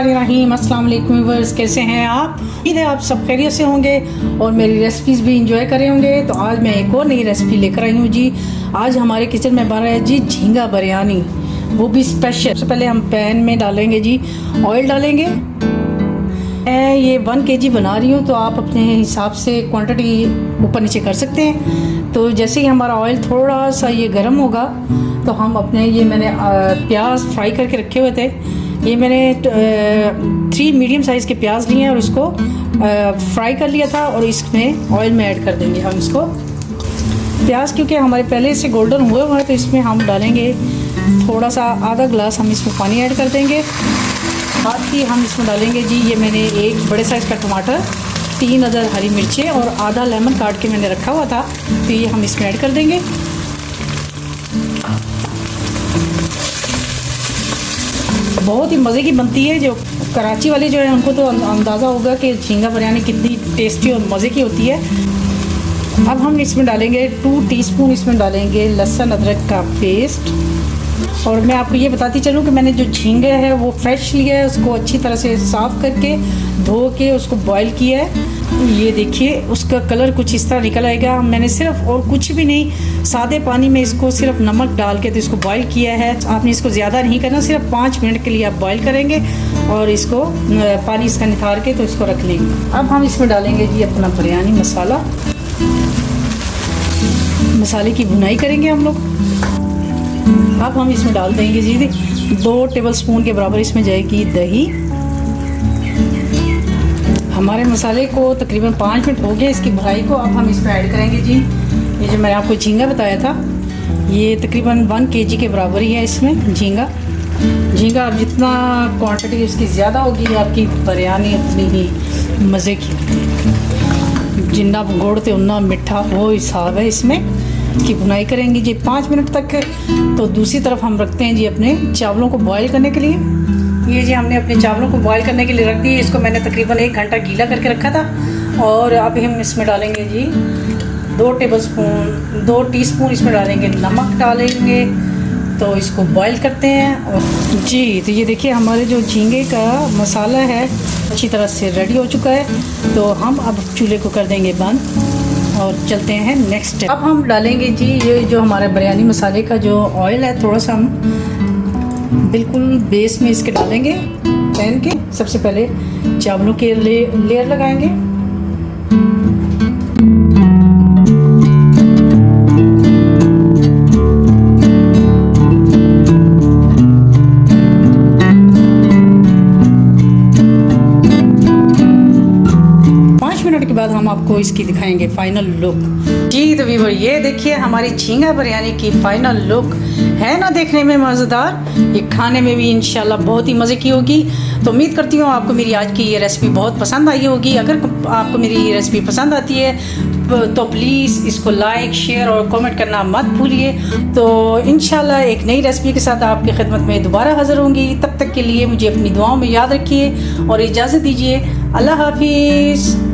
बिस्मिल्लाहिर्रहमानिर्रहीम। अस्सलाम वालेकुम व्यूअर्स, कैसे हैं आप? उम्मीद है आप सब खैरियत से होंगे और मेरी रेसिपीज़ भी इंजॉय कर रहे होंगे। तो आज मैं एक और नई रेसिपी लेकर आई हूँ जी। आज हमारे किचन में बन रहा है जी झींगा बिरयानी, वो भी स्पेशल। सबसे पहले हम पैन में डालेंगे जी ऑयल डालेंगे। मैं ये 1 kg बना रही हूँ, तो आप अपने हिसाब से क्वांटिटी ऊपर नीचे कर सकते हैं। तो जैसे ही हमारा ऑयल थोड़ा सा ये गर्म होगा तो हम अपने ये मैंने प्याज फ्राई करके रखे हुए थे। ये मैंने 3 मीडियम साइज़ के प्याज लिए हैं और इसको फ्राई कर लिया था और इसमें ऑयल में ऐड कर देंगे हम इसको। प्याज क्योंकि हमारे पहले से गोल्डन हुए हुए हैं तो इसमें हम डालेंगे थोड़ा सा आधा गिलास हम इसमें पानी ऐड कर देंगे। साथ ही हम इसमें डालेंगे जी, ये मैंने एक बड़े साइज़ का टमाटर, 3 अदद हरी मिर्चें और आधा लेमन काट के मैंने रखा हुआ था, तो ये हम इसमें ऐड कर देंगे। बहुत ही मज़े की बनती है। जो कराची वाले जो है उनको तो अंदाज़ा होगा कि झींगा बिरयानी कितनी टेस्टी और मज़े की होती है। अब हम इसमें डालेंगे 2 टीस्पून इसमें डालेंगे लहसुन अदरक का पेस्ट। और मैं आपको ये बताती चलूँ कि मैंने जो झींगे है वो फ्रेश लिया है, उसको अच्छी तरह से साफ़ करके धो के उसको बॉईल किया है। ये देखिए उसका कलर कुछ इस तरह निकल आएगा। मैंने सिर्फ और कुछ भी नहीं, सादे पानी में इसको सिर्फ नमक डाल के तो इसको बॉईल किया है। आपने इसको ज़्यादा नहीं करना, सिर्फ 5 मिनट के लिए आप बॉईल करेंगे और इसको पानी इसका निकाल के तो इसको रख लेंगे। अब हम इसमें डालेंगे जी अपना बिरयानी मसाला। मसाले की भुनाई करेंगे हम लोग। अब हम इसमें डाल देंगे जी 2 टेबलस्पून के बराबर इसमें जाएगी दही। हमारे मसाले को तकरीबन 5 मिनट हो गए इसकी भुनाई को। अब हम इसमें ऐड करेंगे जी ये जो मैंने आपको झींगा बताया था, ये तकरीबन 1 kg के बराबर ही है इसमें झींगा। अब जितना क्वांटिटी उसकी ज़्यादा होगी आपकी बिरयानी उतनी ही मज़े की। जिन्ना गुड़ उन्ना मिठा वो हिसाब है इसमें। की भुनाई करेंगे जी 5 मिनट तक। तो दूसरी तरफ हम रखते हैं जी अपने चावलों को बॉईल करने के लिए। ये जी हमने अपने चावलों को बॉईल करने के लिए रख दिए। इसको मैंने तकरीबन 1 घंटा गीला करके रखा था। और अब हम इसमें डालेंगे जी 2 टीस्पून इसमें डालेंगे नमक डालेंगे। तो इसको बॉईल करते हैं। और जी तो ये देखिए हमारे जो झींगे का मसाला है अच्छी तरह से रेडी हो चुका है। तो हम अब चूल्हे को कर देंगे बंद और चलते हैं नेक्स्ट स्टेप। अब हम डालेंगे जी ये जो हमारे बिरयानी मसाले का जो ऑयल है, थोड़ा सा हम बिल्कुल बेस में इसके डालेंगे पैन के। सबसे पहले चावलों के लेयर लगाएंगे। के बाद हम आपको इसकी दिखाएंगे फाइनल लुक। जी तो व्यूअर ये देखिए हमारी झींगा बिरयानी की फाइनल लुक है ना, देखने में मज़ेदार, ये खाने में भी इंशाल्लाह बहुत ही मज़े की होगी। तो उम्मीद करती हूँ आपको मेरी आज की ये रेसिपी बहुत पसंद आई होगी। अगर आपको मेरी ये रेसिपी पसंद आती है तो प्लीज़ इसको लाइक शेयर और कमेंट करना मत भूलिए। तो इंशाल्लाह एक नई रेसिपी के साथ आपकी खिदमत में दोबारा हाज़िर होंगी। तब तक के लिए मुझे अपनी दुआओं में याद रखिए और इजाज़त दीजिए। अल्लाह हाफिज़।